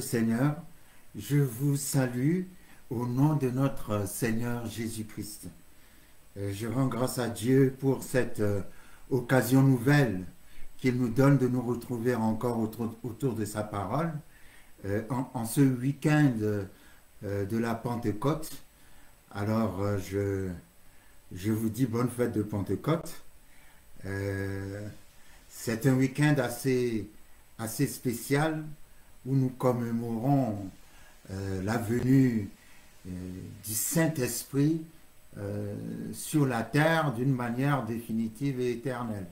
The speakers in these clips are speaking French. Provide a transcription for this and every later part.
le Seigneur, je vous salue au nom de notre Seigneur Jésus-Christ. Je rends grâce à Dieu pour cette occasion nouvelle qu'il nous donne de nous retrouver encore autour de sa parole en ce week-end de la Pentecôte. Alors, je vous dis bonne fête de Pentecôte. C'est un week-end assez spécial où nous commémorons la venue du Saint-Esprit sur la terre d'une manière définitive et éternelle.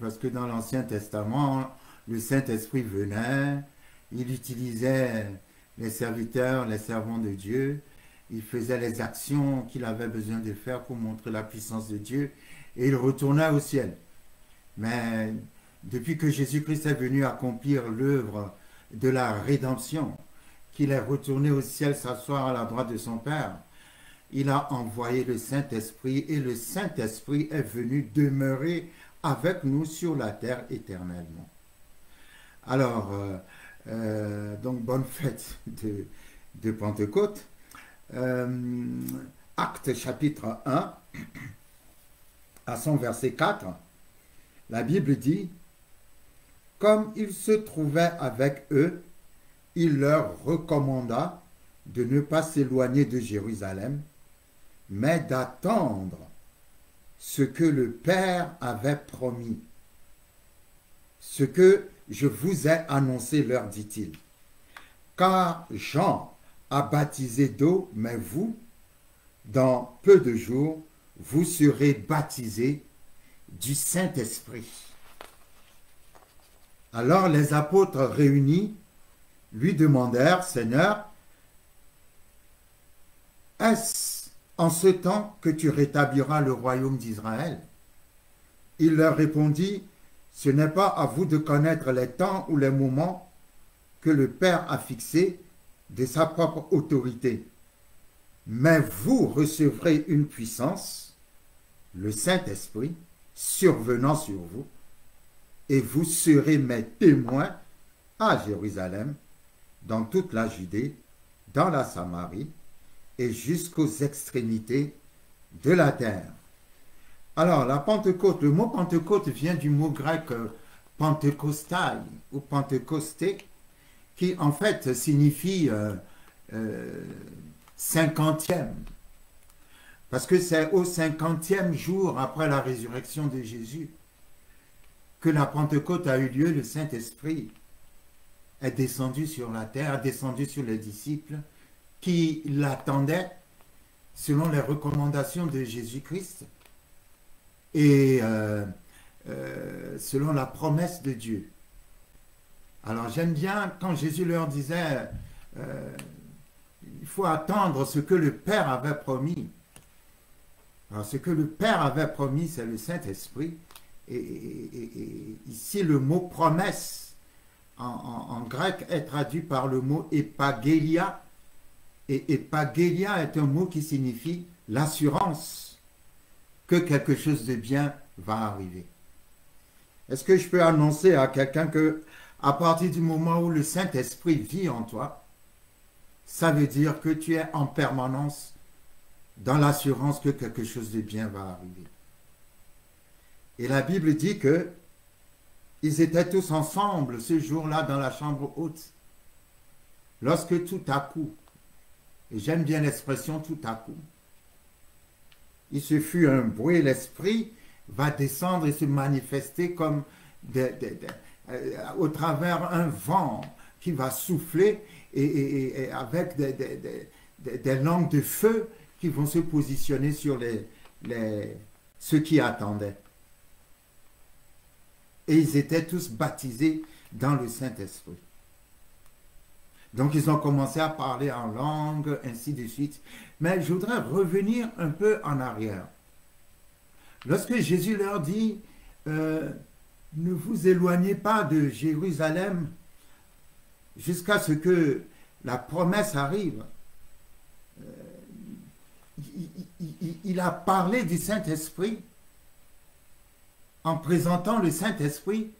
Parce que dans l'Ancien Testament, le Saint-Esprit venait, il utilisait les serviteurs, les servants de Dieu, il faisait les actions qu'il avait besoin de faire pour montrer la puissance de Dieu et il retournait au ciel. Mais depuis que Jésus-Christ est venu accomplir l'œuvre de la rédemption, qu'il est retourné au ciel s'asseoir à la droite de son Père, il a envoyé le Saint-Esprit et le Saint-Esprit est venu demeurer avec nous sur la terre éternellement. Alors, donc bonne fête de Pentecôte. Actes chapitre 1, à son verset 4, la Bible dit: comme il se trouvait avec eux, il leur recommanda de ne pas s'éloigner de Jérusalem, mais d'attendre ce que le Père avait promis. Ce que je vous ai annoncé, leur dit-il. Car Jean a baptisé d'eau, mais vous, dans peu de jours, vous serez baptisés du Saint-Esprit. Alors les apôtres réunis lui demandèrent: Seigneur, est-ce en ce temps que tu rétabliras le royaume d'Israël? Il leur répondit: ce n'est pas à vous de connaître les temps ou les moments que le Père a fixés de sa propre autorité, mais vous recevrez une puissance, le Saint-Esprit, survenant sur vous, et vous serez mes témoins à Jérusalem, dans toute la Judée, dans la Samarie, et jusqu'aux extrémités de la terre. Alors, la Pentecôte, le mot Pentecôte vient du mot grec Pentecostai ou Pentecosté, qui en fait signifie cinquantième. Parce que c'est au 50e jour après la résurrection de Jésus que la Pentecôte a eu lieu. Le Saint-Esprit est descendu sur la terre, est descendu sur les disciples qui l'attendaient selon les recommandations de Jésus-Christ et selon la promesse de Dieu. Alors j'aime bien quand Jésus leur disait il faut attendre ce que le Père avait promis. Alors ce que le Père avait promis, c'est le Saint-Esprit. Et ici le mot promesse en grec est traduit par le mot epagélia. Et epagélia est un mot qui signifie l'assurance que quelque chose de bien va arriver. Est-ce que je peux annoncer à quelqu'un que à partir du moment où le Saint-Esprit vit en toi, ça veut dire que tu es en permanence dans l'assurance que quelque chose de bien va arriver. Et la Bible dit que ils étaient tous ensemble ce jour-là dans la chambre haute. Lorsque tout à coup, et j'aime bien l'expression tout à coup, il se fut un bruit, l'Esprit va descendre et se manifester comme au travers un vent qui va souffler et avec des langues de feu qui vont se positionner sur ceux qui attendaient. Et ils étaient tous baptisés dans le Saint-Esprit. Donc ils ont commencé à parler en langue, ainsi de suite. Mais je voudrais revenir un peu en arrière. Lorsque Jésus leur dit ne vous éloignez pas de Jérusalem jusqu'à ce que la promesse arrive, il a parlé du Saint-Esprit en présentant le Saint-Esprit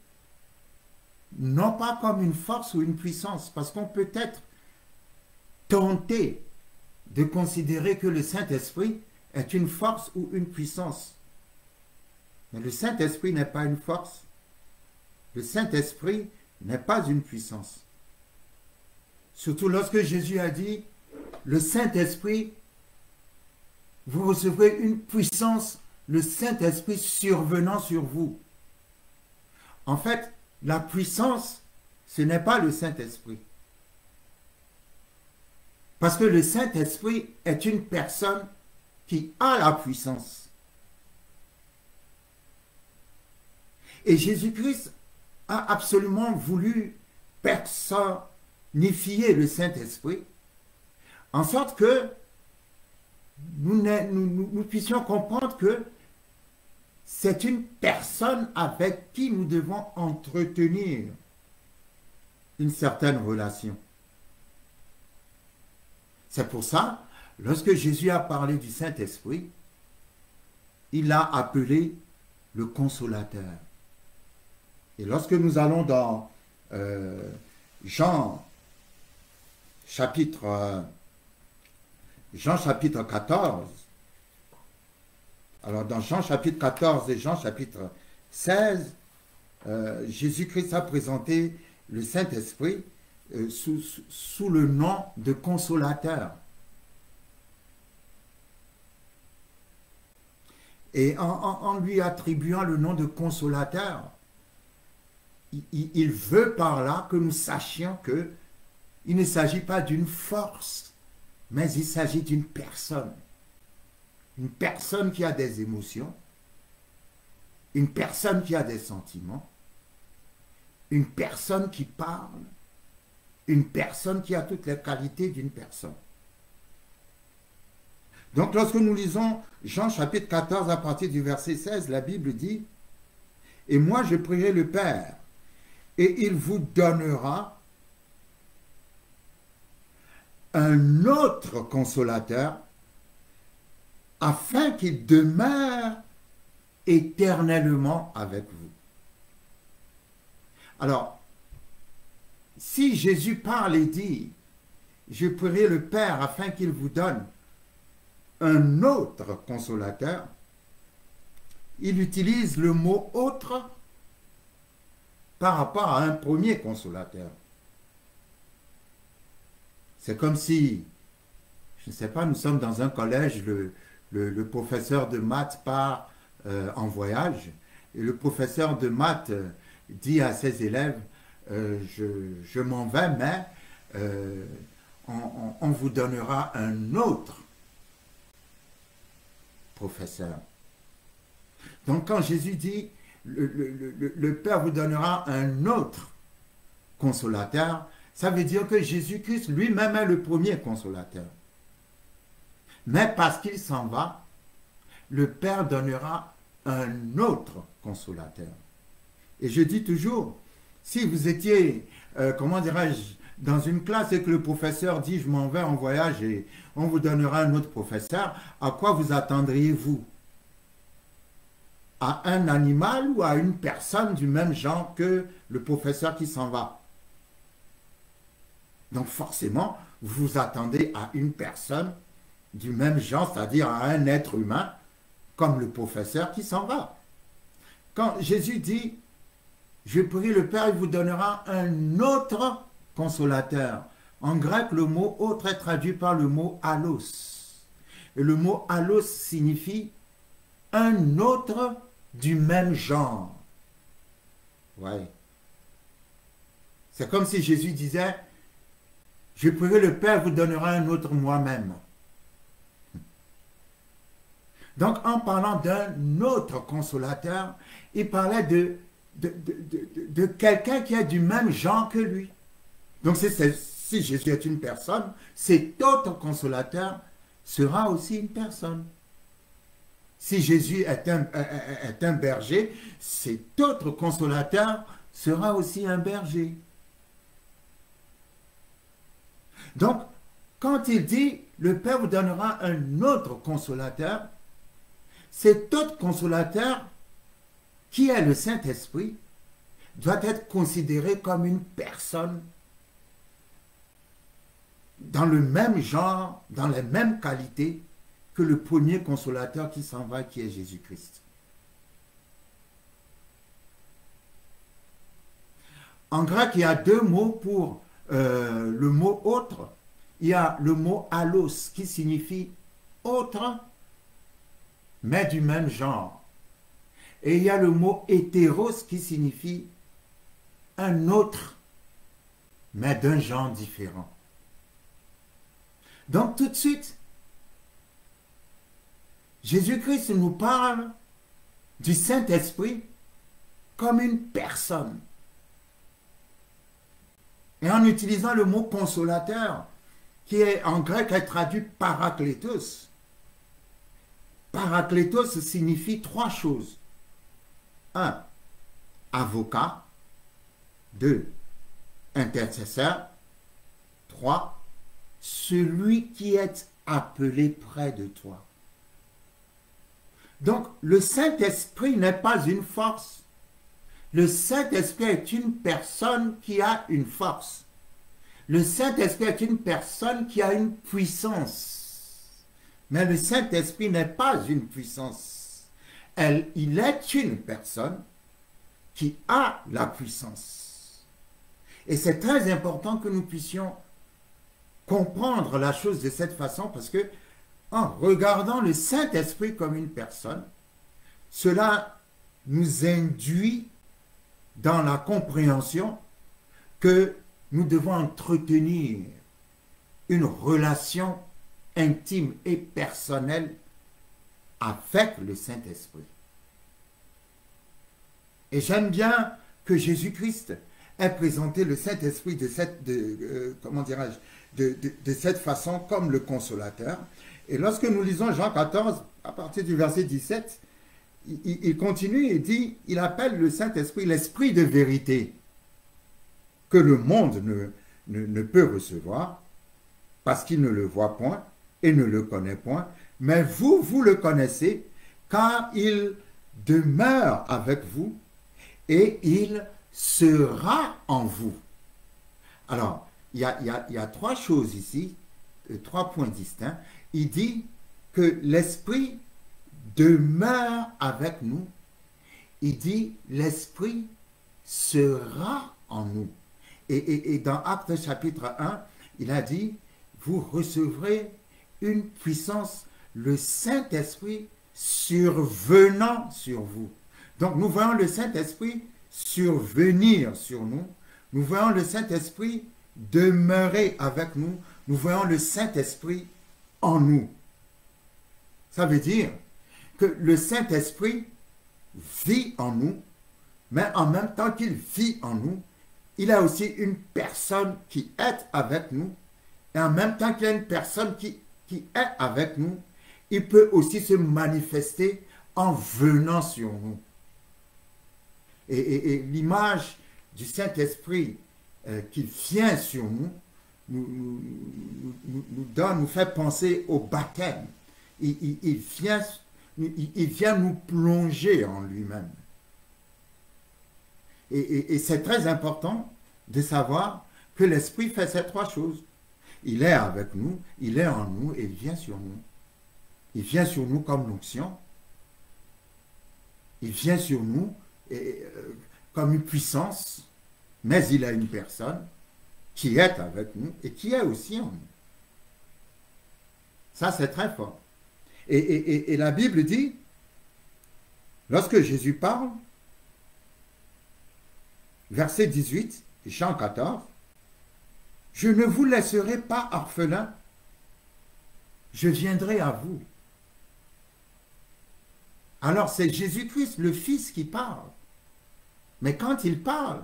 non pas comme une force ou une puissance, parce qu'on peut être tenté de considérer que le Saint-Esprit est une force ou une puissance. Mais le Saint-Esprit n'est pas une force. Le Saint-Esprit n'est pas une puissance. Surtout lorsque Jésus a dit, le Saint-Esprit, vous recevrez une puissance, le Saint-Esprit survenant sur vous. En fait, la puissance, ce n'est pas le Saint-Esprit. Parce que le Saint-Esprit est une personne qui a la puissance. Et Jésus-Christ a absolument voulu personnifier le Saint-Esprit, en sorte que nous puissions comprendre que c'est une personne avec qui nous devons entretenir une certaine relation. C'est pour ça, lorsque Jésus a parlé du Saint-Esprit, il l'a appelé le Consolateur. Et lorsque nous allons dans Jean chapitre 14, alors dans Jean chapitre 14 et Jean chapitre 16, Jésus-Christ a présenté le Saint-Esprit sous le nom de Consolateur. Et en lui attribuant le nom de Consolateur, il veut par là que nous sachions que il ne s'agit pas d'une force, mais il s'agit d'une personne. Une personne qui a des émotions, une personne qui a des sentiments, une personne qui parle, une personne qui a toutes les qualités d'une personne. Donc lorsque nous lisons Jean chapitre 14 à partir du verset 16, la Bible dit « Et moi je prierai le Père, et il vous donnera un autre consolateur, afin qu'il demeure éternellement avec vous. » Alors, si Jésus parle et dit « Je prierai le Père afin qu'il vous donne un autre consolateur », il utilise le mot « autre » par rapport à un premier consolateur. C'est comme si, je ne sais pas, nous sommes dans un collège, le professeur de maths part en voyage, et le professeur de maths dit à ses élèves, je m'en vais, mais on vous donnera un autre professeur. Donc quand Jésus dit, le Père vous donnera un autre consolateur, ça veut dire que Jésus-Christ lui-même est le premier consolateur. Mais parce qu'il s'en va, le Père donnera un autre consolateur. Et je dis toujours, si vous étiez, comment dirais-je, dans une classe et que le professeur dit « je m'en vais en voyage et on vous donnera un autre professeur », à quoi vous attendriez-vous? À un animal ou à une personne du même genre que le professeur qui s'en va? Donc forcément, vous vous attendez à une personne du même genre, c'est-à-dire à un être humain, comme le professeur qui s'en va. Quand Jésus dit « Je prie le Père, il vous donnera un autre consolateur », en grec, le mot « autre » est traduit par le mot « allos ». Et le mot « allos » signifie « un autre du même genre ». Ouais. C'est comme si Jésus disait « Je prierai le Père, vous donnera un autre moi-même ». Donc, en parlant d'un autre consolateur, il parlait de quelqu'un qui est du même genre que lui. Donc, si Jésus est une personne, cet autre consolateur sera aussi une personne. Si Jésus est un berger, cet autre consolateur sera aussi un berger. Donc, quand il dit « le Père vous donnera un autre consolateur », cet autre consolateur, qui est le Saint-Esprit, doit être considéré comme une personne dans le même genre, dans les mêmes qualités que le premier consolateur qui s'en va, qui est Jésus-Christ. En grec, il y a deux mots pour le mot autre. Il y a le mot allos qui signifie autre, mais du même genre. Et il y a le mot hétéros qui signifie un autre, mais d'un genre différent. Donc tout de suite, Jésus-Christ nous parle du Saint-Esprit comme une personne. Et en utilisant le mot consolateur, qui est en grec est traduit parakletos. Parakletos signifie trois choses. 1. Avocat. 2. Intercesseur. 3. Celui qui est appelé près de toi. Donc, le Saint-Esprit n'est pas une force. Le Saint-Esprit est une personne qui a une force. Le Saint-Esprit est une personne qui a une puissance. Mais le Saint-Esprit n'est pas une puissance. Il est une personne qui a la puissance. Et c'est très important que nous puissions comprendre la chose de cette façon parce que en regardant le Saint-Esprit comme une personne, cela nous induit dans la compréhension que nous devons entretenir une relation intime et personnelle avec le Saint-Esprit. Et j'aime bien que Jésus-Christ ait présenté le Saint-Esprit de cette façon comme le consolateur. Et lorsque nous lisons Jean 14, à partir du verset 17, il continue et dit, il appelle le Saint-Esprit l'Esprit de vérité, que le monde ne peut recevoir, parce qu'il ne le voit point et ne le connaît point, mais vous le connaissez, car il demeure avec vous et il sera en vous. Alors, il y a trois choses ici, trois points distincts. Il dit que l'Esprit demeure avec nous. Il dit l'Esprit sera en nous. Et dans Actes chapitre 1, il a dit, vous recevrez une puissance, le Saint-Esprit survenant sur vous. Donc nous voyons le Saint-Esprit survenir sur nous. Nous voyons le Saint-Esprit demeurer avec nous. Nous voyons le Saint-Esprit en nous. Ça veut dire que le Saint-Esprit vit en nous, mais en même temps qu'il vit en nous, il a aussi une personne qui est avec nous, et en même temps qu'il y a une personne qui est avec nous, il peut aussi se manifester en venant sur nous. Et l'image du Saint-Esprit qui vient sur nous, nous fait penser au baptême. Il vient nous plonger en lui-même. Et c'est très important de savoir que l'Esprit fait ces trois choses. Il est avec nous, il est en nous et il vient sur nous. Il vient sur nous comme l'onction. Il vient sur nous comme une puissance, mais il a une personne qui est avec nous et qui est aussi en nous. Ça, c'est très fort. Et la Bible dit, lorsque Jésus parle, verset 18, Jean 14, « Je ne vous laisserai pas orphelins, je viendrai à vous. » Alors c'est Jésus-Christ, le Fils, qui parle. Mais quand il parle,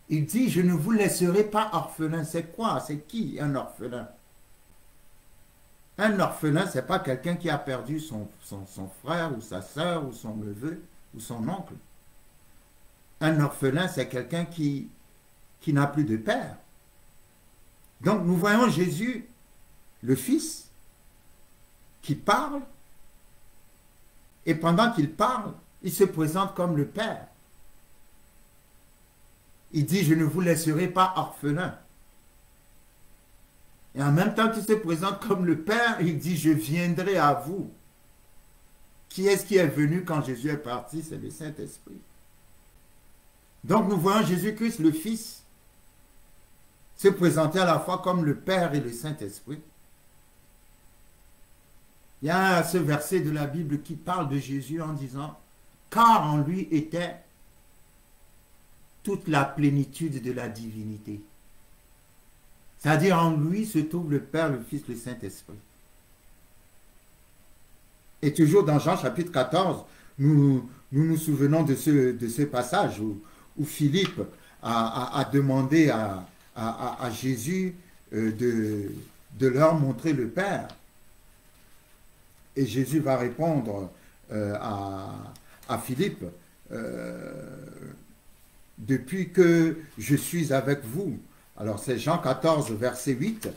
il dit, « Je ne vous laisserai pas orphelins. » C'est quoi? C'est qui un orphelin? Un orphelin, ce n'est pas quelqu'un qui a perdu son frère ou sa sœur ou son neveu ou son oncle. Un orphelin, c'est quelqu'un qui n'a plus de père. Donc nous voyons Jésus, le Fils, qui parle, et pendant qu'il parle, il se présente comme le Père. Il dit, je ne vous laisserai pas orphelins. Et en même temps qu'il se présente comme le Père, il dit, je viendrai à vous. Qui est-ce qui est venu quand Jésus est parti? C'est le Saint-Esprit. Donc nous voyons Jésus-Christ, le Fils, se présenter à la fois comme le Père et le Saint-Esprit. Il y a ce verset de la Bible qui parle de Jésus en disant, car en lui était toute la plénitude de la divinité. C'est-à-dire en lui se trouve le Père, le Fils, le Saint-Esprit. Et toujours dans Jean chapitre 14, nous nous souvenons de ce passage où Philippe a demandé à Jésus de leur montrer le Père. Et Jésus va répondre à Philippe, depuis que je suis avec vous. Alors c'est Jean 14, verset 8.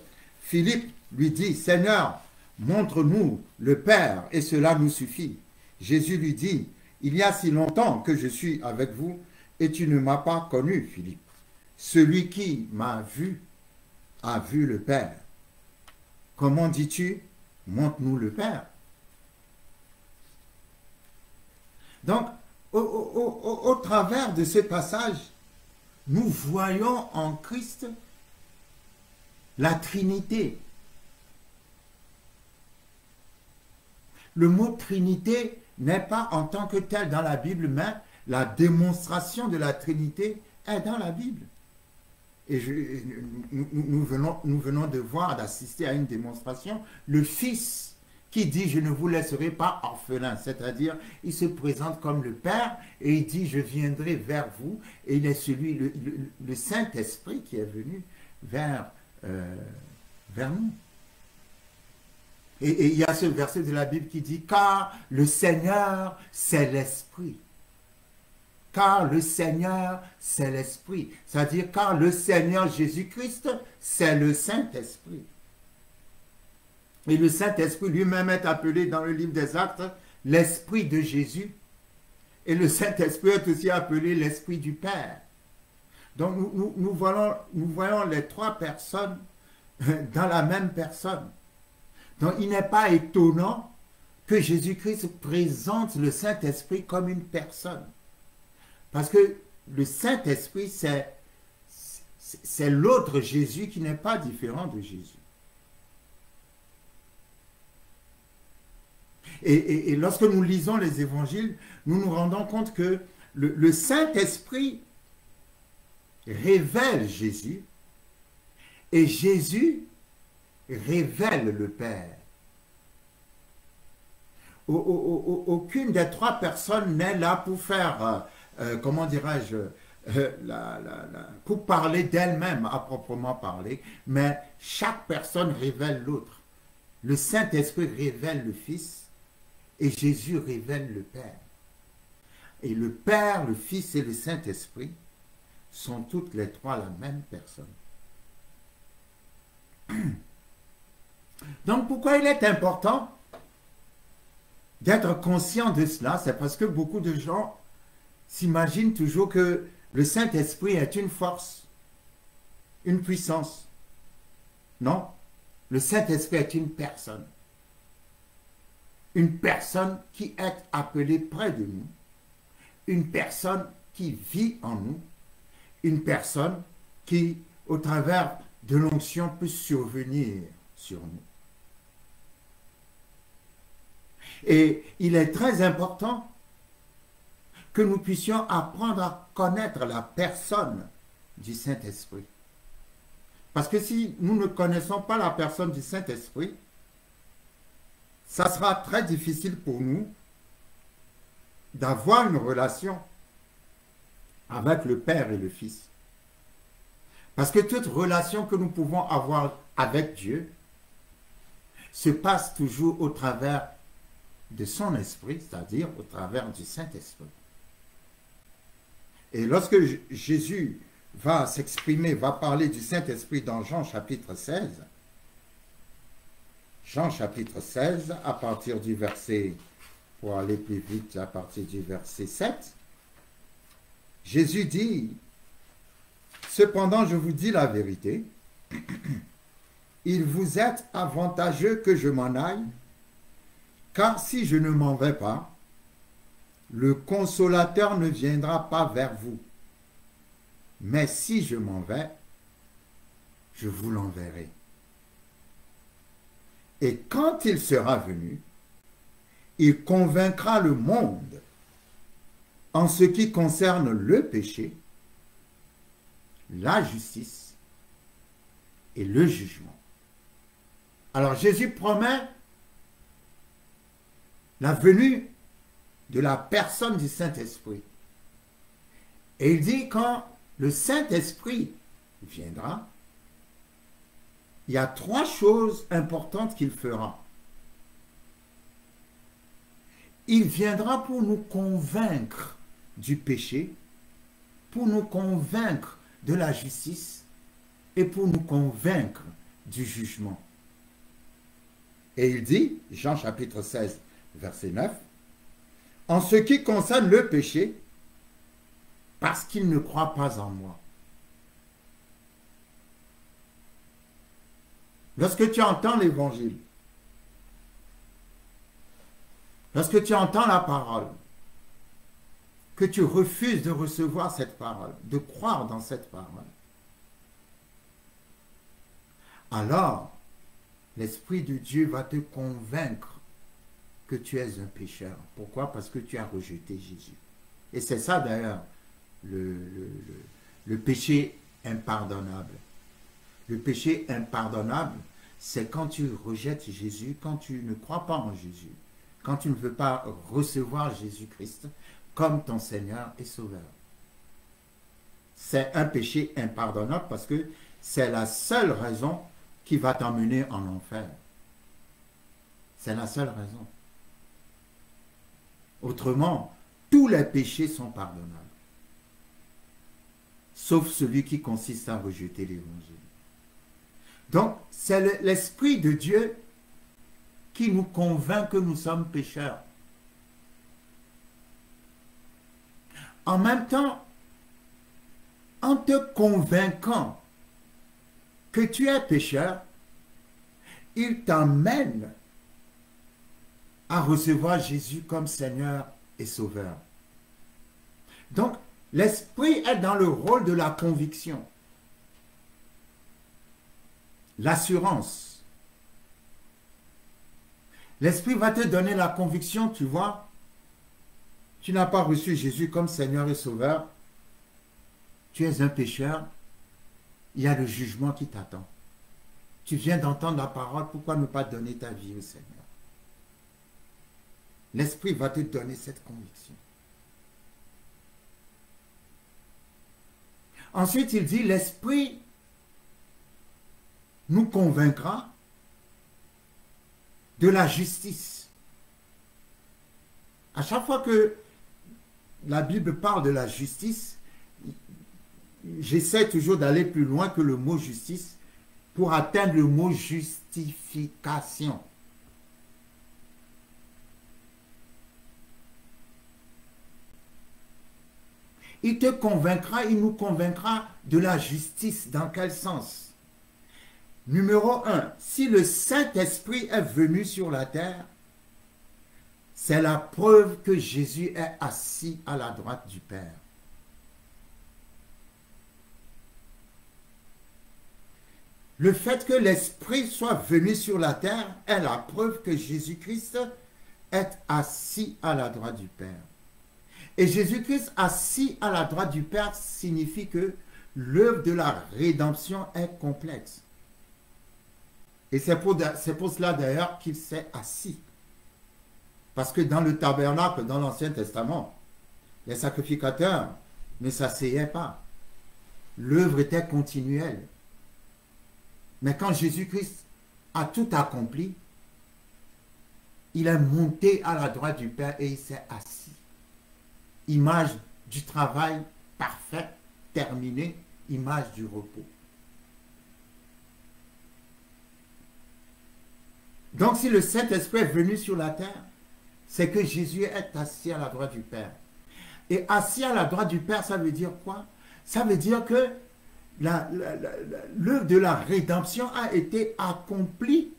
Philippe lui dit, Seigneur, montre-nous le Père, et cela nous suffit. Jésus lui dit, il y a si longtemps que je suis avec vous, et tu ne m'as pas connu, Philippe. Celui qui m'a vu a vu le Père. Comment dis-tu, montre-nous le Père? Donc, au travers de ce passage, nous voyons en Christ la Trinité. Le mot Trinité n'est pas en tant que tel dans la Bible, mais la démonstration de la Trinité est dans la Bible. Et nous venons de voir, d'assister à une démonstration. Le Fils qui dit, je ne vous laisserai pas orphelins, c'est-à-dire, il se présente comme le Père et il dit, je viendrai vers vous, et il est celui, le Saint-Esprit qui est venu vers nous. Et il y a ce verset de la Bible qui dit, car le Seigneur, c'est l'Esprit. Car le Seigneur, c'est l'Esprit. C'est-à-dire, car le Seigneur Jésus-Christ, c'est le Saint-Esprit. Et le Saint-Esprit lui-même est appelé dans le livre des Actes l'Esprit de Jésus. Et le Saint-Esprit est aussi appelé l'Esprit du Père. Donc nous voyons les trois personnes dans la même personne. Donc il n'est pas étonnant que Jésus-Christ présente le Saint-Esprit comme une personne. Parce que le Saint-Esprit, c'est l'autre Jésus qui n'est pas différent de Jésus. Et lorsque nous lisons les évangiles, nous nous rendons compte que le Saint-Esprit révèle Jésus et Jésus révèle le Père. Aucune des trois personnes n'est là pour faire, comment dirais-je, pour parler d'elle-même à proprement parler, mais chaque personne révèle l'autre. Le Saint-Esprit révèle le Fils et Jésus révèle le Père. Et le Père, le Fils et le Saint-Esprit sont toutes les trois la même personne. Donc pourquoi il est important d'être conscient de cela? C'est parce que beaucoup de gens s'imaginent toujours que le Saint-Esprit est une force, une puissance. Non, le Saint-Esprit est une personne. Une personne qui est appelée près de nous. Une personne qui vit en nous. Une personne qui, au travers de l'onction, peut survenir sur nous. Et il est très important que nous puissions apprendre à connaître la personne du Saint-Esprit. Parce que si nous ne connaissons pas la personne du Saint-Esprit, ça sera très difficile pour nous d'avoir une relation avec le Père et le Fils. Parce que toute relation que nous pouvons avoir avec Dieu se passe toujours au travers de son esprit, c'est-à-dire au travers du Saint-Esprit. Et lorsque Jésus va s'exprimer, va parler du Saint-Esprit dans Jean chapitre 16, Jean chapitre 16, à partir du verset, pour aller plus vite, à partir du verset 7, Jésus dit, Cependant, je vous dis la vérité, il vous est avantageux que je m'en aille, car si je ne m'en vais pas, le consolateur ne viendra pas vers vous. Mais si je m'en vais, je vous l'enverrai. Et quand il sera venu, il convaincra le monde en ce qui concerne le péché, la justice et le jugement. Alors Jésus promet la venue de la personne du Saint-Esprit. Et il dit quand le Saint-Esprit viendra, il y a 3 choses importantes qu'il fera. Il viendra pour nous convaincre du péché, pour nous convaincre de la justice et pour nous convaincre du jugement. Et il dit, Jean chapitre 16, verset 9, « En ce qui concerne le péché, parce qu'il ne croit pas en moi. » Lorsque tu entends l'évangile, lorsque tu entends la parole, que tu refuses de recevoir cette parole, de croire dans cette parole, alors l'Esprit de Dieu va te convaincre que tu es un pécheur. Pourquoi? Parce que tu as rejeté Jésus. Et c'est ça d'ailleurs le péché impardonnable. Le péché impardonnable, c'est quand tu rejettes Jésus, quand tu ne crois pas en Jésus, quand tu ne veux pas recevoir Jésus-Christ comme ton Seigneur et Sauveur. C'est un péché impardonnable parce que c'est la seule raison qui va t'emmener en enfer. C'est la seule raison. Autrement, tous les péchés sont pardonnables. Sauf celui qui consiste à rejeter l'Évangile. Donc, c'est l'Esprit de Dieu qui nous convainc que nous sommes pécheurs. En même temps, en te convainquant que tu es pécheur, il t'emmène à recevoir Jésus comme Seigneur et Sauveur. Donc, l'Esprit est dans le rôle de la conviction, l'assurance. L'Esprit va te donner la conviction, tu vois, tu n'as pas reçu Jésus comme Seigneur et Sauveur, tu es un pécheur, il y a le jugement qui t'attend. Tu viens d'entendre la parole, pourquoi ne pas donner ta vie au Seigneur? L'Esprit va te donner cette conviction. Ensuite, il dit, l'Esprit nous convaincra de la justice. À chaque fois que la Bible parle de la justice, j'essaie toujours d'aller plus loin que le mot justice pour atteindre le mot justification. Il te convaincra, il nous convaincra de la justice. Dans quel sens? Numéro 1, si le Saint-Esprit est venu sur la terre, c'est la preuve que Jésus est assis à la droite du Père. Le fait que l'Esprit soit venu sur la terre est la preuve que Jésus-Christ est assis à la droite du Père. Et Jésus-Christ assis à la droite du Père signifie que l'œuvre de la rédemption est complexe. Et c'est pour cela d'ailleurs qu'il s'est assis. Parce que dans le tabernacle, dans l'Ancien Testament, les sacrificateurs ne s'asseyaient pas. L'œuvre était continuelle. Mais quand Jésus-Christ a tout accompli, il est monté à la droite du Père et il s'est assis. Image du travail parfait, terminé, image du repos. Donc si le Saint-Esprit est venu sur la terre, c'est que Jésus est assis à la droite du Père. Et assis à la droite du Père, ça veut dire quoi? Ça veut dire que l'œuvre de la rédemption a été accomplie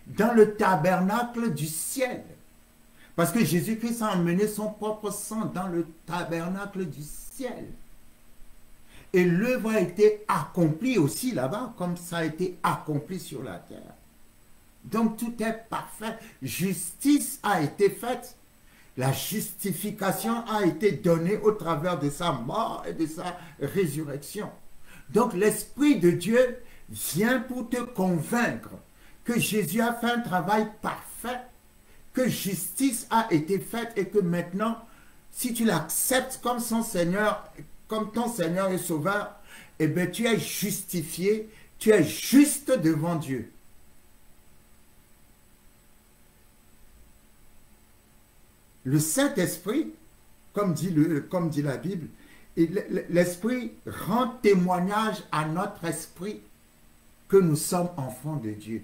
dans le tabernacle du ciel. Parce que Jésus-Christ a emmené son propre sang dans le tabernacle du ciel. Et l'œuvre a été accomplie aussi là-bas, comme ça a été accompli sur la terre. Donc tout est parfait. Justice a été faite. La justification a été donnée au travers de sa mort et de sa résurrection. Donc l'Esprit de Dieu vient pour te convaincre que Jésus a fait un travail parfait, que justice a été faite et que maintenant, si tu l'acceptes comme son Seigneur, comme ton Seigneur et Sauveur, eh bien tu es justifié, tu es juste devant Dieu. Le Saint-Esprit, comme dit la Bible, l'Esprit rend témoignage à notre esprit que nous sommes enfants de Dieu.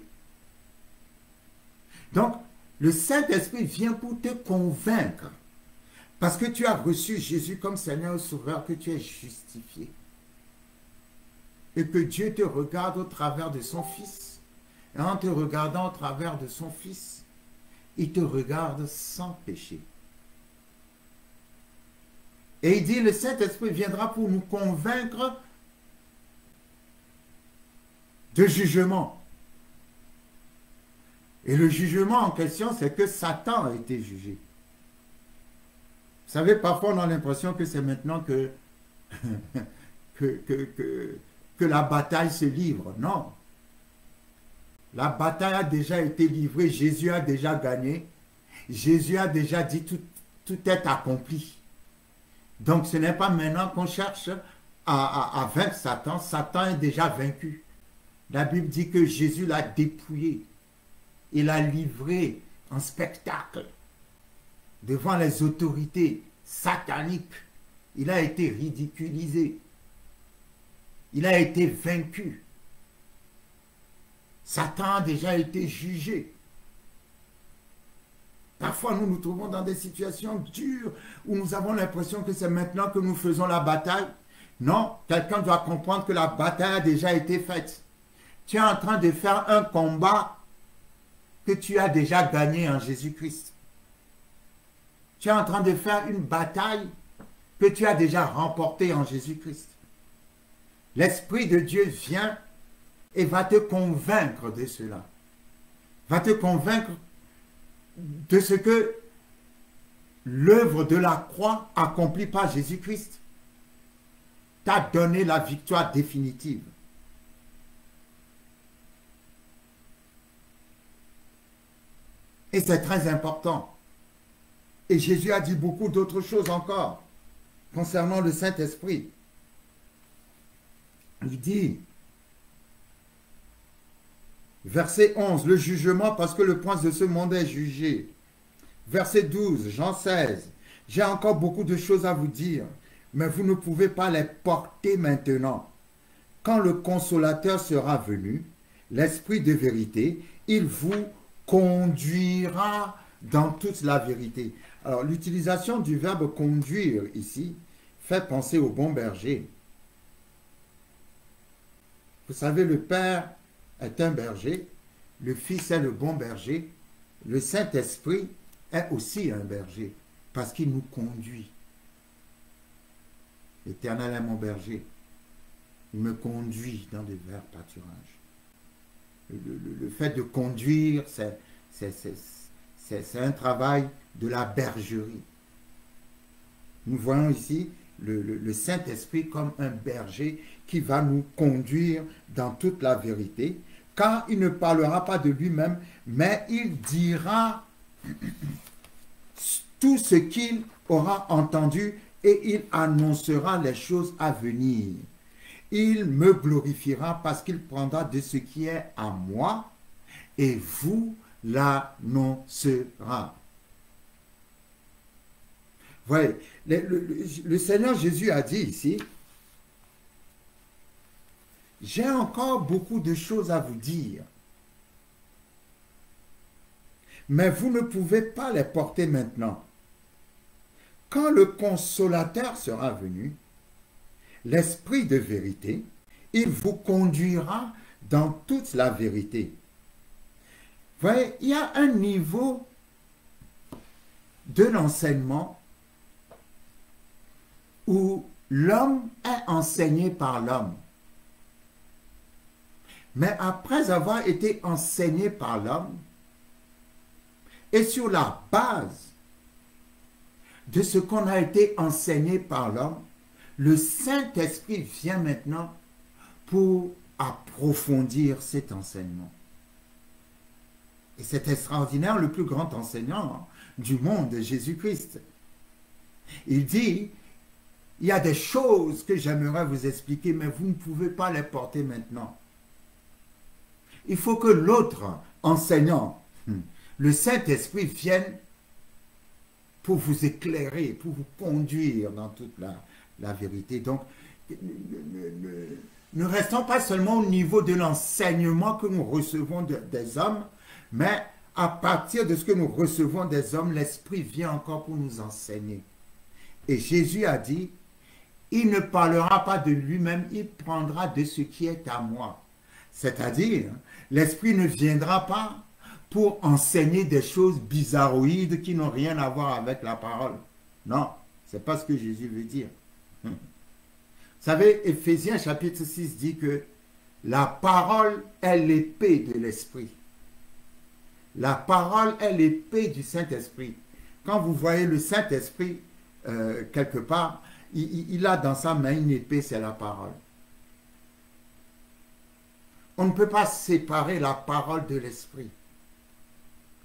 Donc, le Saint-Esprit vient pour te convaincre, parce que tu as reçu Jésus comme Seigneur et Sauveur, que tu es justifié. Et que Dieu te regarde au travers de son Fils. Et en te regardant au travers de son Fils, il te regarde sans péché. Et il dit, le Saint-Esprit viendra pour nous convaincre de jugement. Et le jugement en question, c'est que Satan a été jugé. Vous savez, parfois on a l'impression que c'est maintenant que la bataille se livre. Non. La bataille a déjà été livrée. Jésus a déjà gagné. Jésus a déjà dit tout est accompli. Donc ce n'est pas maintenant qu'on cherche à vaincre Satan. Satan est déjà vaincu. La Bible dit que Jésus l'a dépouillé. Il l'a livré en spectacle devant les autorités sataniques. Il a été ridiculisé. Il a été vaincu. Satan a déjà été jugé. Parfois, nous nous trouvons dans des situations dures où nous avons l'impression que c'est maintenant que nous faisons la bataille. Non, quelqu'un doit comprendre que la bataille a déjà été faite. Tu es en train de faire un combat que tu as déjà gagné en Jésus-Christ. Tu es en train de faire une bataille que tu as déjà remportée en Jésus-Christ. L'Esprit de Dieu vient et va te convaincre de cela. Va te convaincre de ce que l'œuvre de la croix accomplie par Jésus-Christ t'a donné la victoire définitive. Et c'est très important. Et Jésus a dit beaucoup d'autres choses encore concernant le Saint-Esprit. Il dit, verset 11, le jugement parce que le prince de ce monde est jugé. Verset 12, Jean 16, j'ai encore beaucoup de choses à vous dire, mais vous ne pouvez pas les porter maintenant. Quand le consolateur sera venu, l'Esprit de vérité, il vous conduira dans toute la vérité. Alors, l'utilisation du verbe conduire ici fait penser au bon berger. Vous savez, le Père est un berger, le Fils est le bon berger, le Saint-Esprit est aussi un berger, parce qu'il nous conduit. L'Éternel est mon berger, il me conduit dans des verts pâturages. Le fait de conduire, c'est un travail de la bergerie. Nous voyons ici le Saint-Esprit comme un berger qui va nous conduire dans toute la vérité, car il ne parlera pas de lui-même, mais il dira tout ce qu'il aura entendu et il annoncera les choses à venir. Il me glorifiera parce qu'il prendra de ce qui est à moi et vous l'annoncera. Voyez, le Seigneur Jésus a dit ici, j'ai encore beaucoup de choses à vous dire, mais vous ne pouvez pas les porter maintenant. Quand le consolateur sera venu, l'Esprit de vérité, Il vous conduira dans toute la vérité. Vous voyez, il y a un niveau de l'enseignement où l'homme est enseigné par l'homme. Mais après avoir été enseigné par l'homme, et sur la base de ce qu'on a été enseigné par l'homme, le Saint-Esprit vient maintenant pour approfondir cet enseignement. Et c'est extraordinaire, le plus grand enseignant du monde, Jésus-Christ. Il dit, il y a des choses que j'aimerais vous expliquer, mais vous ne pouvez pas les porter maintenant. Il faut que l'autre enseignant, le Saint-Esprit, vienne pour vous éclairer, pour vous conduire dans toute la vérité. Donc, ne restons pas seulement au niveau de l'enseignement que nous recevons des hommes, mais à partir de ce que nous recevons des hommes, l'Esprit vient encore pour nous enseigner. Et Jésus a dit, il ne parlera pas de lui-même, il prendra de ce qui est à moi. C'est-à-dire, l'Esprit ne viendra pas pour enseigner des choses bizarroïdes qui n'ont rien à voir avec la parole. Non, ce n'est pas ce que Jésus veut dire. Vous savez, Éphésiens chapitre 6 dit que la parole est l'épée de l'Esprit. La parole est l'épée du Saint-Esprit. Quand vous voyez le Saint-Esprit quelque part, il a dans sa main une épée, c'est la parole. On ne peut pas séparer la parole de l'Esprit.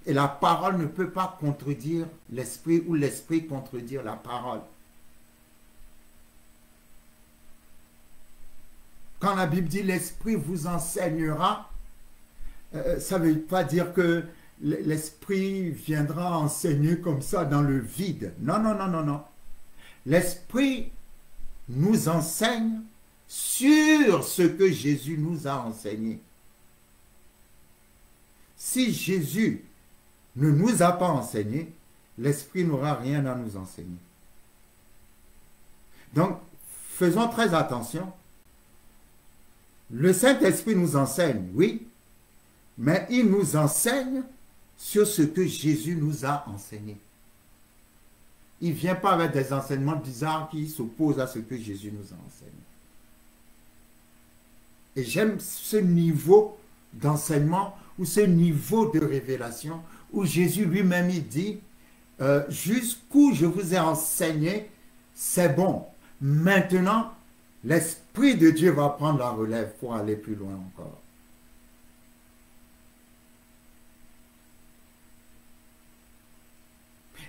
Et la parole ne peut pas contredire l'Esprit ou l'Esprit contredire la parole. Quand la Bible dit l'Esprit vous enseignera, ça ne veut pas dire que l'Esprit viendra enseigner comme ça dans le vide. Non, non, non, non, non. L'Esprit nous enseigne sur ce que Jésus nous a enseigné. Si Jésus ne nous a pas enseigné, l'Esprit n'aura rien à nous enseigner. Donc, faisons très attention. Le Saint-Esprit nous enseigne, oui, mais il nous enseigne sur ce que Jésus nous a enseigné. Il ne vient pas avec des enseignements bizarres qui s'opposent à ce que Jésus nous a enseigné. Et j'aime ce niveau d'enseignement ou ce niveau de révélation où Jésus lui-même il dit jusqu'où je vous ai enseigné, c'est bon. Maintenant, l'Esprit de Dieu va prendre la relève pour aller plus loin encore.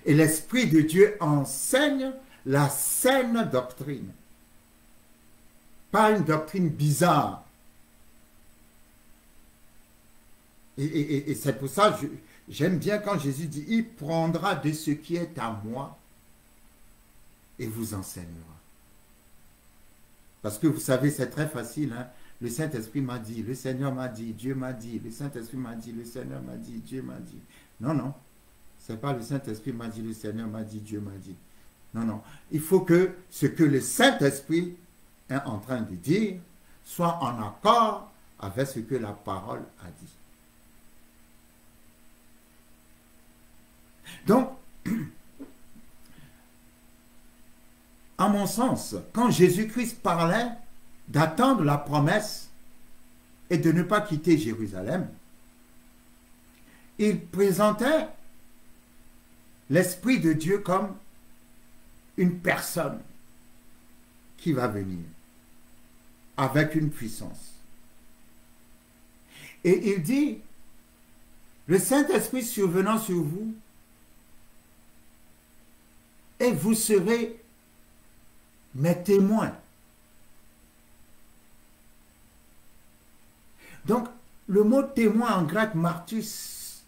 Et l'Esprit de Dieu enseigne la saine doctrine. Pas une doctrine bizarre. Et c'est pour ça que j'aime bien quand Jésus dit, il prendra de ce qui est à moi et vous enseignera. Parce que vous savez, c'est très facile. Hein? Le Saint-Esprit m'a dit, le Seigneur m'a dit, Dieu m'a dit, le Saint-Esprit m'a dit, le Seigneur m'a dit, Dieu m'a dit. Non, non. Ce n'est pas le Saint-Esprit m'a dit, le Seigneur m'a dit, Dieu m'a dit. Non, non. Il faut que ce que le Saint-Esprit est en train de dire soit en accord avec ce que la parole a dit. Donc, à mon sens, quand Jésus-Christ parlait d'attendre la promesse et de ne pas quitter Jérusalem, il présentait l'Esprit de Dieu comme une personne qui va venir avec une puissance. Et il dit, le Saint-Esprit survenant sur vous, et vous serez mes témoins. Donc, le mot témoin en grec, martus,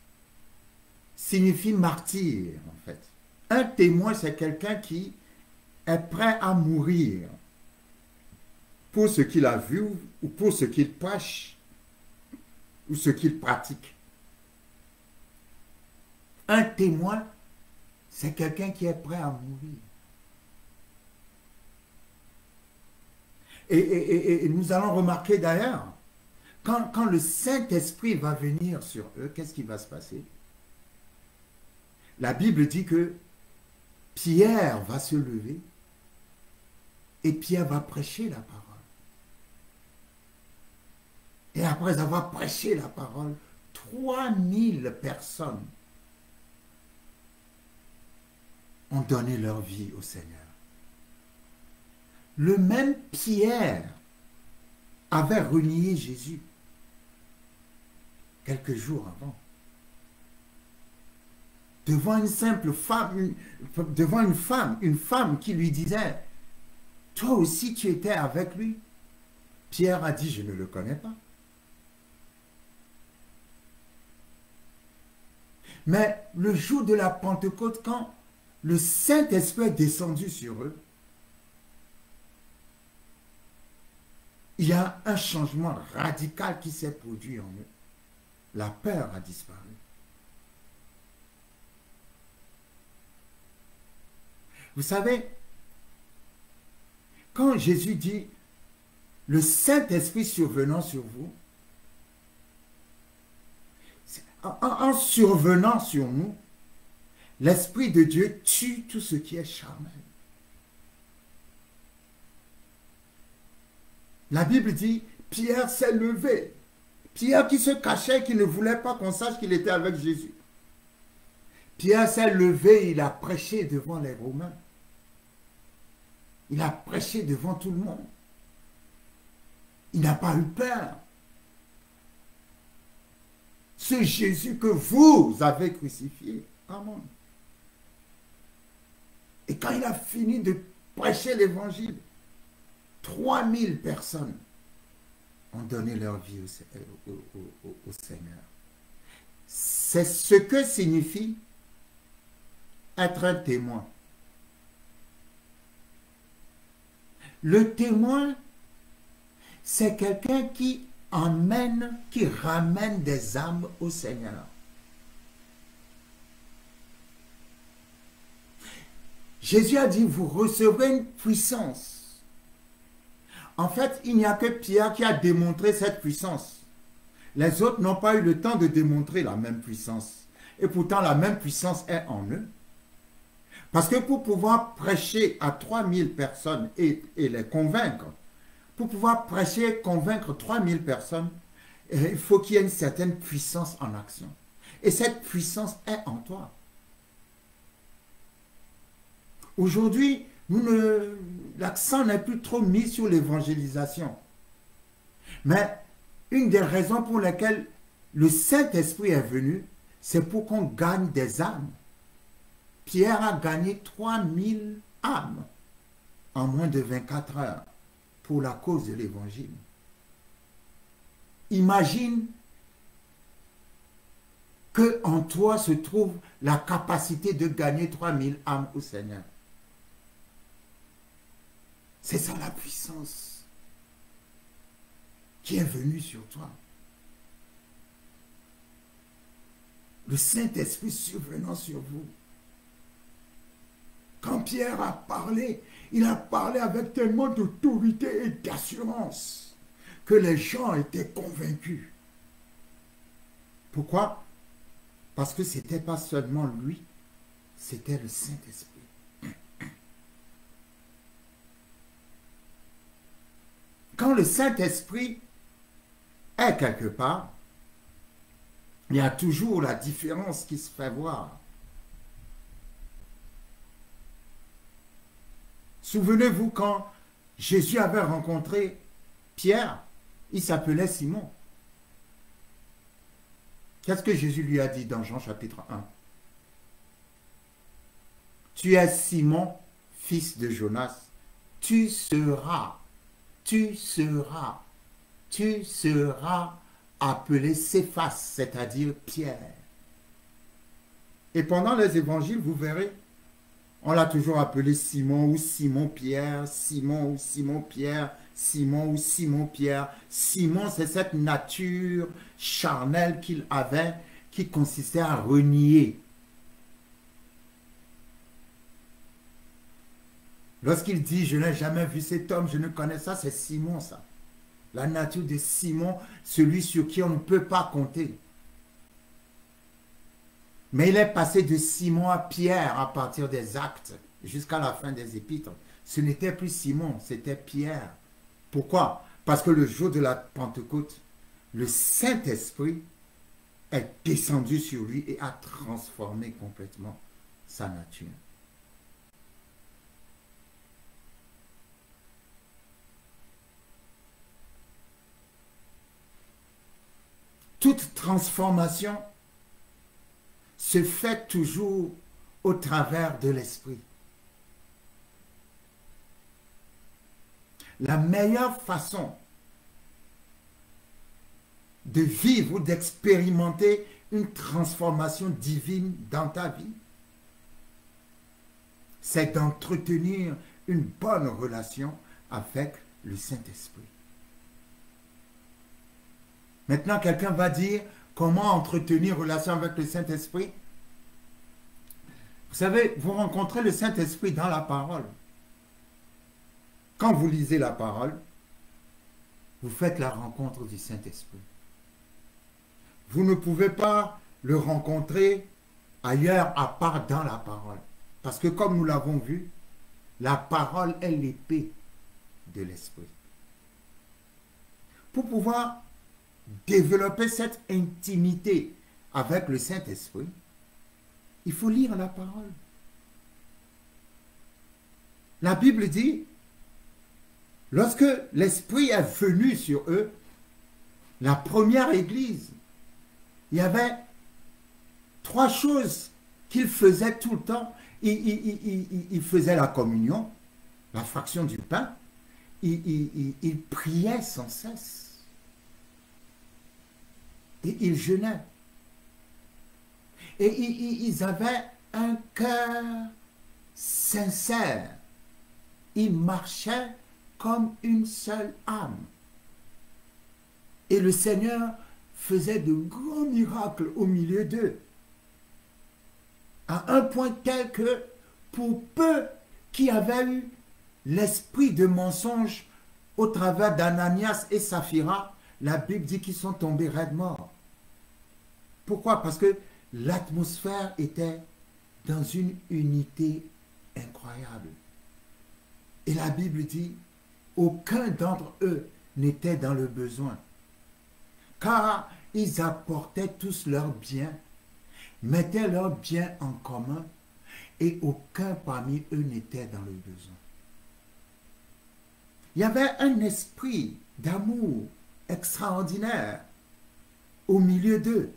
signifie martyr, en fait. Un témoin, c'est quelqu'un qui est prêt à mourir pour ce qu'il a vu ou pour ce qu'il prêche ou ce qu'il pratique. Un témoin, c'est quelqu'un qui est prêt à mourir. Et nous allons remarquer d'ailleurs, quand le Saint-Esprit va venir sur eux, qu'est-ce qui va se passer? La Bible dit que Pierre va se lever et Pierre va prêcher la parole. Et après avoir prêché la parole, 3000 personnes ont donné leur vie au Seigneur. Le même Pierre avait renié Jésus quelques jours avant. Devant une simple femme, devant une femme qui lui disait, « Toi aussi tu étais avec lui ?» Pierre a dit, « Je ne le connais pas. » Mais le jour de la Pentecôte, quand le Saint-Esprit est descendu sur eux, il y a un changement radical qui s'est produit en eux. La peur a disparu. Vous savez, quand Jésus dit « le Saint-Esprit survenant sur vous », en survenant sur nous, l'Esprit de Dieu tue tout ce qui est charnel. La Bible dit, Pierre s'est levé. Pierre qui se cachait, qui ne voulait pas qu'on sache qu'il était avec Jésus. Pierre s'est levé, il a prêché devant les Romains. Il a prêché devant tout le monde. Il n'a pas eu peur. Ce Jésus que vous avez crucifié. Amen. Et quand il a fini de prêcher l'évangile, 3000 personnes ont donné leur vie au Seigneur. C'est ce que signifie être un témoin. Le témoin, c'est quelqu'un qui emmène, qui ramène des âmes au Seigneur. Jésus a dit, vous recevrez une puissance. En fait, il n'y a que Pierre qui a démontré cette puissance. Les autres n'ont pas eu le temps de démontrer la même puissance. Et pourtant, la même puissance est en eux. Parce que pour pouvoir prêcher à 3000 personnes et les convaincre, pour pouvoir prêcher et convaincre 3000 personnes, il faut qu'il y ait une certaine puissance en action. Et cette puissance est en toi. Aujourd'hui, l'accent n'est plus trop mis sur l'évangélisation. Mais une des raisons pour lesquelles le Saint-Esprit est venu, c'est pour qu'on gagne des âmes. Pierre a gagné 3000 âmes en moins de 24 heures pour la cause de l'évangile. Imagine qu'en toi se trouve la capacité de gagner 3000 âmes au Seigneur. C'est ça la puissance qui est venue sur toi. Le Saint-Esprit survenant sur vous. Quand Pierre a parlé, il a parlé avec tellement d'autorité et d'assurance que les gens étaient convaincus. Pourquoi? Parce que ce n'était pas seulement lui, c'était le Saint-Esprit. Quand le Saint-Esprit est quelque part, il y a toujours la différence qui se fait voir. Souvenez-vous quand Jésus avait rencontré Pierre, il s'appelait Simon. Qu'est-ce que Jésus lui a dit dans Jean chapitre 1? Tu es Simon, fils de Jonas, tu seras appelé Céphas, c'est-à-dire Pierre. Et pendant les évangiles, vous verrez, on l'a toujours appelé Simon ou Simon-Pierre, Simon ou Simon-Pierre, Simon ou Simon-Pierre. Simon, c'est cette nature charnelle qu'il avait qui consistait à renier. Lorsqu'il dit, je n'ai jamais vu cet homme, je ne connais ça, c'est Simon ça. La nature de Simon, celui sur qui on ne peut pas compter. Mais il est passé de Simon à Pierre à partir des Actes jusqu'à la fin des Épîtres. Ce n'était plus Simon, c'était Pierre. Pourquoi? Parce que le jour de la Pentecôte, le Saint-Esprit est descendu sur lui et a transformé complètement sa nature. Toute transformation se fait toujours au travers de l'esprit. La meilleure façon de vivre ou d'expérimenter une transformation divine dans ta vie, c'est d'entretenir une bonne relation avec le Saint-Esprit. Maintenant, quelqu'un va dire, comment entretenir une relation avec le Saint-Esprit? Vous savez, vous rencontrez le Saint-Esprit dans la parole. Quand vous lisez la parole, vous faites la rencontre du Saint-Esprit. Vous ne pouvez pas le rencontrer ailleurs à part dans la parole. Parce que comme nous l'avons vu, la parole est l'épée de l'Esprit. Pour pouvoir développer cette intimité avec le Saint-Esprit, il faut lire la parole. La Bible dit, lorsque l'Esprit est venu sur eux, la première église, il y avait 3 choses qu'ils faisaient tout le temps. Ils faisaient la communion, la fraction du pain, ils priaient sans cesse. Et ils jeûnaient. Et ils avaient un cœur sincère. Ils marchaient comme une seule âme. Et le Seigneur faisait de grands miracles au milieu d'eux. À un point tel que, pour peu qui avaient eu l'esprit de mensonge au travers d'Ananias et Saphira, la Bible dit qu'ils sont tombés raides morts. Pourquoi? Parce que l'atmosphère était dans une unité incroyable. Et la Bible dit, aucun d'entre eux n'était dans le besoin, car ils apportaient tous leurs biens, mettaient leurs biens en commun, et aucun parmi eux n'était dans le besoin. Il y avait un esprit d'amour extraordinaire au milieu d'eux.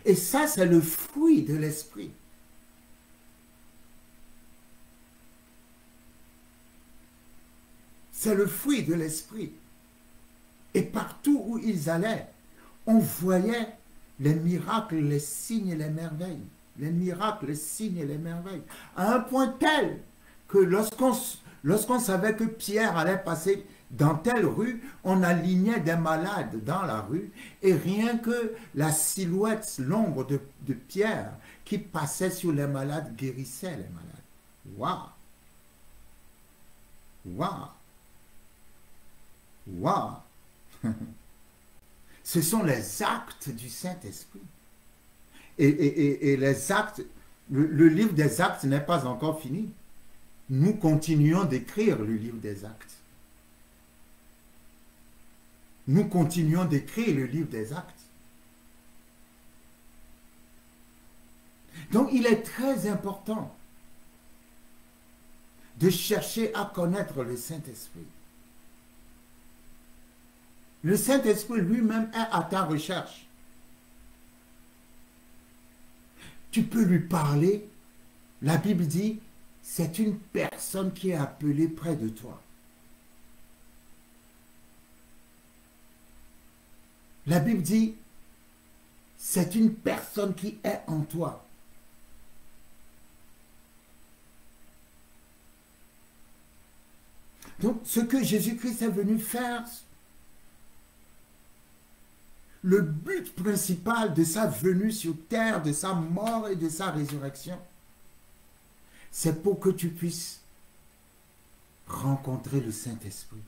Et ça, c'est le fruit de l'esprit. C'est le fruit de l'esprit. Et partout où ils allaient, on voyait les miracles, les signes et les merveilles. Les miracles, les signes et les merveilles. À un point tel que lorsqu'on savait que Pierre allait passer dans telle rue, on alignait des malades dans la rue et rien que la silhouette, l'ombre de Pierre qui passait sur les malades guérissait les malades. Waouh! Waouh! Waouh! Ce sont les actes du Saint-Esprit. Et les actes, le livre des actes n'est pas encore fini. Nous continuons d'écrire le livre des actes. Nous continuons d'écrire le livre des actes. Donc il est très important de chercher à connaître le Saint-Esprit. Le Saint-Esprit lui-même est à ta recherche. Tu peux lui parler. La Bible dit, c'est une personne qui est appelée près de toi. La Bible dit, c'est une personne qui est en toi. Donc, ce que Jésus-Christ est venu faire, le but principal de sa venue sur terre, de sa mort et de sa résurrection, c'est pour que tu puisses rencontrer le Saint-Esprit.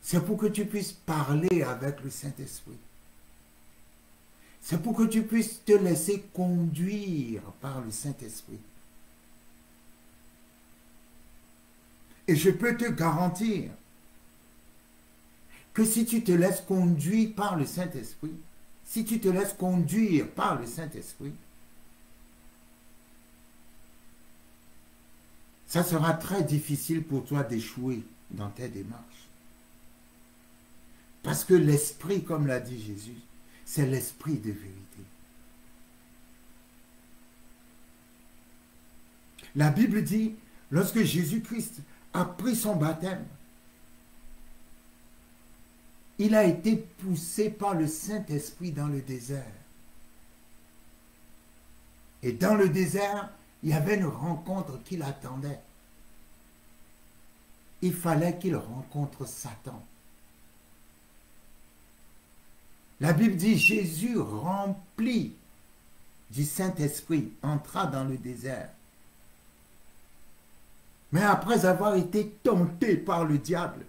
C'est pour que tu puisses parler avec le Saint-Esprit. C'est pour que tu puisses te laisser conduire par le Saint-Esprit. Et je peux te garantir que si tu te laisses conduire par le Saint-Esprit, si tu te laisses conduire par le Saint-Esprit, ça sera très difficile pour toi d'échouer dans tes démarches. Parce que l'Esprit, comme l'a dit Jésus, c'est l'Esprit de vérité. La Bible dit, lorsque Jésus-Christ a pris son baptême, il a été poussé par le Saint-Esprit dans le désert. Et dans le désert, il y avait une rencontre qui l'attendait. Il fallait qu'il rencontre Satan. La Bible dit, Jésus rempli du Saint-Esprit entra dans le désert. Mais après avoir été tenté par le diable,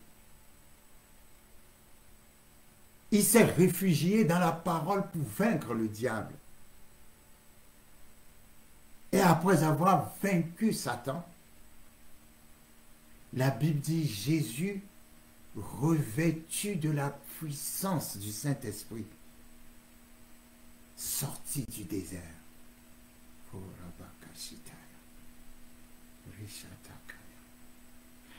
il s'est réfugié dans la parole pour vaincre le diable. Et après avoir vaincu Satan, la Bible dit Jésus, revêtu de la puissance du Saint-Esprit, sorti du désert.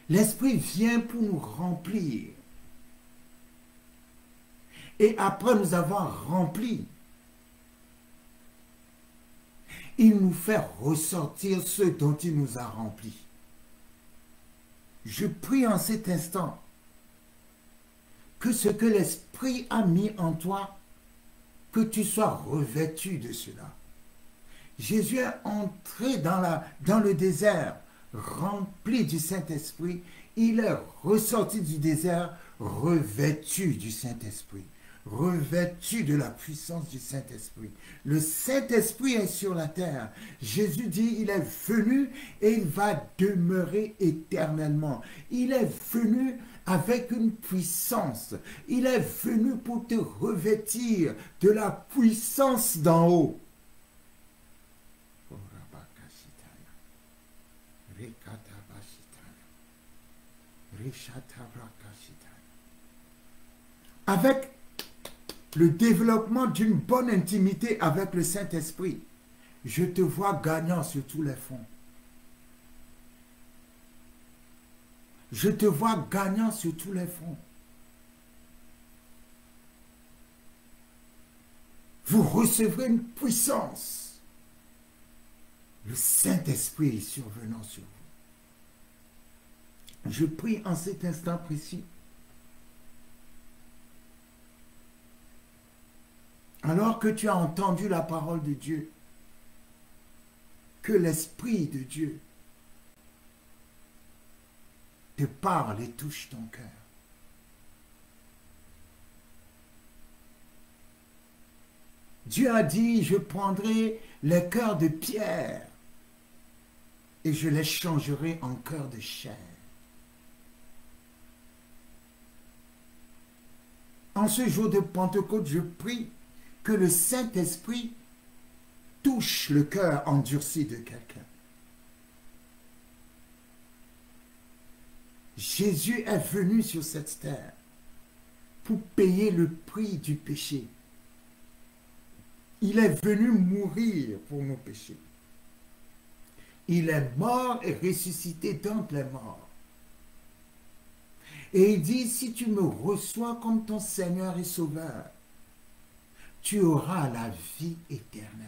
L'Esprit vient pour nous remplir. Et après nous avoir remplis, il nous fait ressortir ce dont il nous a remplis. Je prie en cet instant que ce que l'Esprit a mis en toi, que tu sois revêtu de cela. Jésus est entré dans le désert, rempli du Saint-Esprit. Il est ressorti du désert, revêtu du Saint-Esprit, revêtu de la puissance du Saint-Esprit. Le Saint-Esprit est sur la terre. Jésus dit, il est venu et il va demeurer éternellement. Il est venu avec une puissance. Il est venu pour te revêtir de la puissance d'en haut. Avec le développement d'une bonne intimité avec le Saint-Esprit, je te vois gagnant sur tous les fronts. Je te vois gagnant sur tous les fronts. Vous recevrez une puissance. Le Saint-Esprit est survenant sur vous. Je prie en cet instant précis. Alors que tu as entendu la parole de Dieu, que l'Esprit de Dieu te parle et touche ton cœur. Dieu a dit, je prendrai les cœurs de pierre et je les changerai en cœurs de chair. En ce jour de Pentecôte, je prie que le Saint-Esprit touche le cœur endurci de quelqu'un. Jésus est venu sur cette terre pour payer le prix du péché. Il est venu mourir pour nos péchés. Il est mort et ressuscité d'entre les morts. Et il dit, si tu me reçois comme ton Seigneur et Sauveur, tu auras la vie éternelle.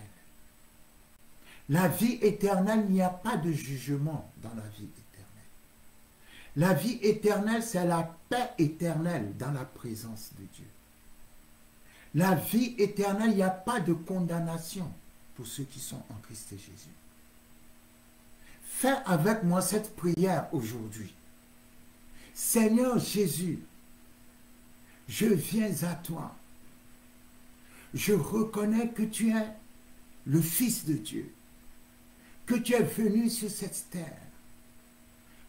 La vie éternelle, il n'y a pas de jugement dans la vie éternelle. La vie éternelle, c'est la paix éternelle dans la présence de Dieu. La vie éternelle, il n'y a pas de condamnation pour ceux qui sont en Christ Jésus. Fais avec moi cette prière aujourd'hui. Seigneur Jésus, je viens à toi. Je reconnais que tu es le Fils de Dieu. que tu es venu sur cette terre,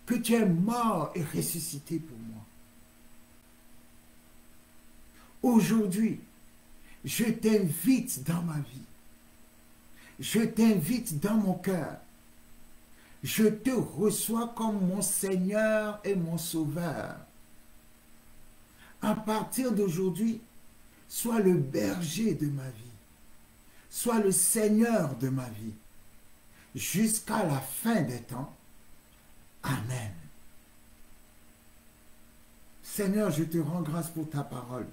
que tu es mort et ressuscité pour moi. Aujourd'hui, je t'invite dans ma vie. Je t'invite dans mon cœur. Je te reçois comme mon Seigneur et mon Sauveur. À partir d'aujourd'hui, sois le berger de ma vie. Sois le Seigneur de ma vie. Jusqu'à la fin des temps. Amen. Seigneur, je te rends grâce pour ta parole.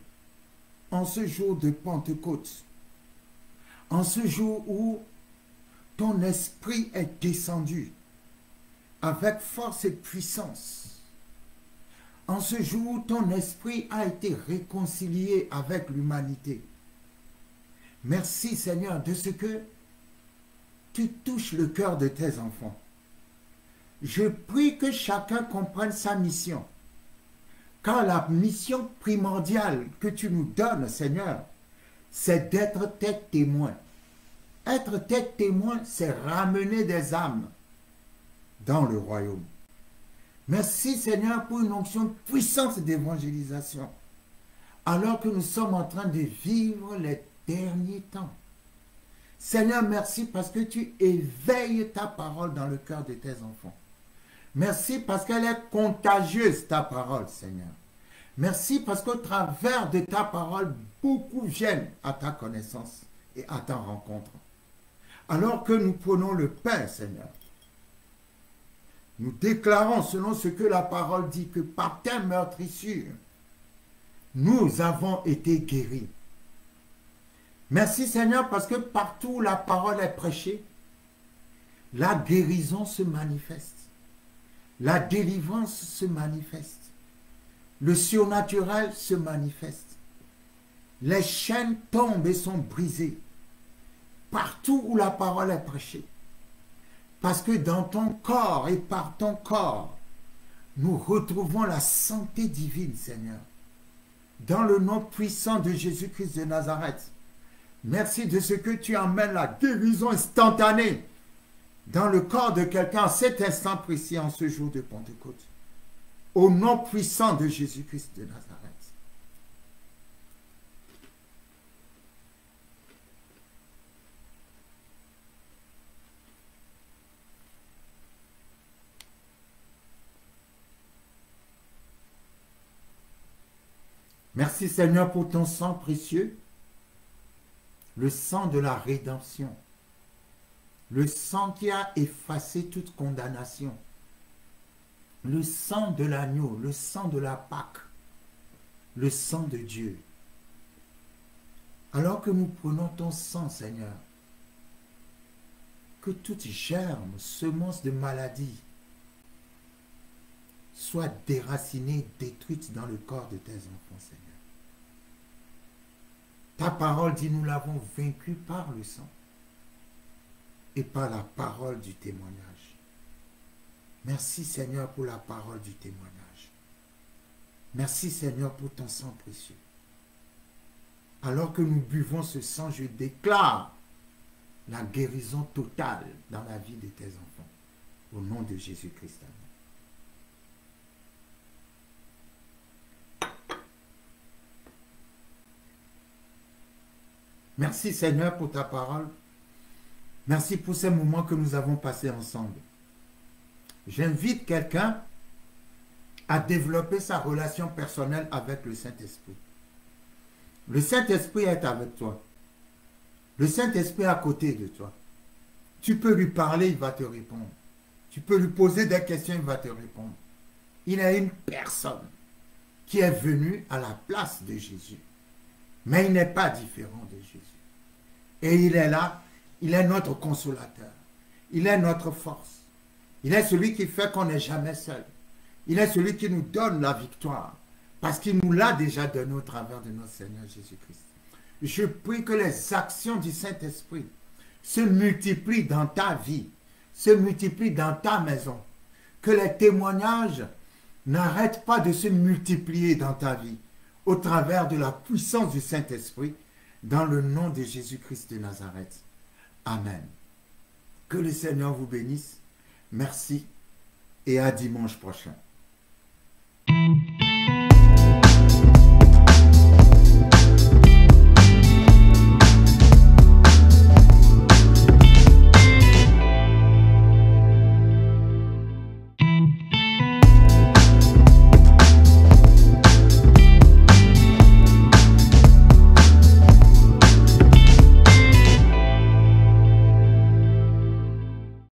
En ce jour de Pentecôte, en ce jour où ton esprit est descendu avec force et puissance, en ce jour où ton esprit a été réconcilié avec l'humanité. Merci Seigneur de ce que tu touches le cœur de tes enfants. Je prie que chacun comprenne sa mission. Car la mission primordiale que tu nous donnes, Seigneur, c'est d'être tes témoins. Être tes témoins, c'est ramener des âmes dans le royaume. Merci, Seigneur, pour une onction puissante d'évangélisation, alors que nous sommes en train de vivre les derniers temps. Seigneur, merci parce que tu éveilles ta parole dans le cœur de tes enfants. Merci parce qu'elle est contagieuse, ta parole, Seigneur. Merci parce qu'au travers de ta parole, beaucoup viennent à ta connaissance et à ta rencontre. Alors que nous prenons le pain, Seigneur, nous déclarons selon ce que la parole dit que par tes meurtrissures, nous avons été guéris. Merci, Seigneur, parce que partout où la parole est prêchée, la guérison se manifeste. La délivrance se manifeste. Le surnaturel se manifeste. Les chaînes tombent et sont brisées. Partout où la parole est prêchée. Parce que dans ton corps et par ton corps, nous retrouvons la santé divine, Seigneur. Dans le nom puissant de Jésus-Christ de Nazareth. Merci de ce que tu emmènes la guérison instantanée dans le corps de quelqu'un, en cet instant précis, en ce jour de Pentecôte. Au nom puissant de Jésus-Christ de Nazareth. Merci Seigneur pour ton sang précieux, le sang de la rédemption. Le sang qui a effacé toute condamnation. Le sang de l'agneau, le sang de la Pâque, le sang de Dieu. Alors que nous prenons ton sang, Seigneur, que toute germe, semence de maladie soit déracinée, détruite dans le corps de tes enfants, Seigneur. Ta parole dit, nous l'avons vaincu par le sang et par la parole du témoignage. Merci Seigneur pour la parole du témoignage. Merci Seigneur pour ton sang précieux. Alors que nous buvons ce sang, je déclare la guérison totale dans la vie de tes enfants. Au nom de Jésus-Christ. Merci Seigneur pour ta parole. Merci pour ces moments que nous avons passés ensemble. J'invite quelqu'un à développer sa relation personnelle avec le Saint-Esprit. Le Saint-Esprit est avec toi. Le Saint-Esprit est à côté de toi. Tu peux lui parler, il va te répondre. Tu peux lui poser des questions, il va te répondre. Il est une personne qui est venue à la place de Jésus. Mais il n'est pas différent de Jésus. Et il est là, il est notre consolateur. Il est notre force. Il est celui qui fait qu'on n'est jamais seul. Il est celui qui nous donne la victoire. Parce qu'il nous l'a déjà donné au travers de notre Seigneur Jésus-Christ. Je prie que les actions du Saint-Esprit se multiplient dans ta vie, se multiplient dans ta maison. Que les témoignages n'arrêtent pas de se multiplier dans ta vie au travers de la puissance du Saint-Esprit dans le nom de Jésus-Christ de Nazareth. Amen. Que le Seigneur vous bénisse. Merci et à dimanche prochain.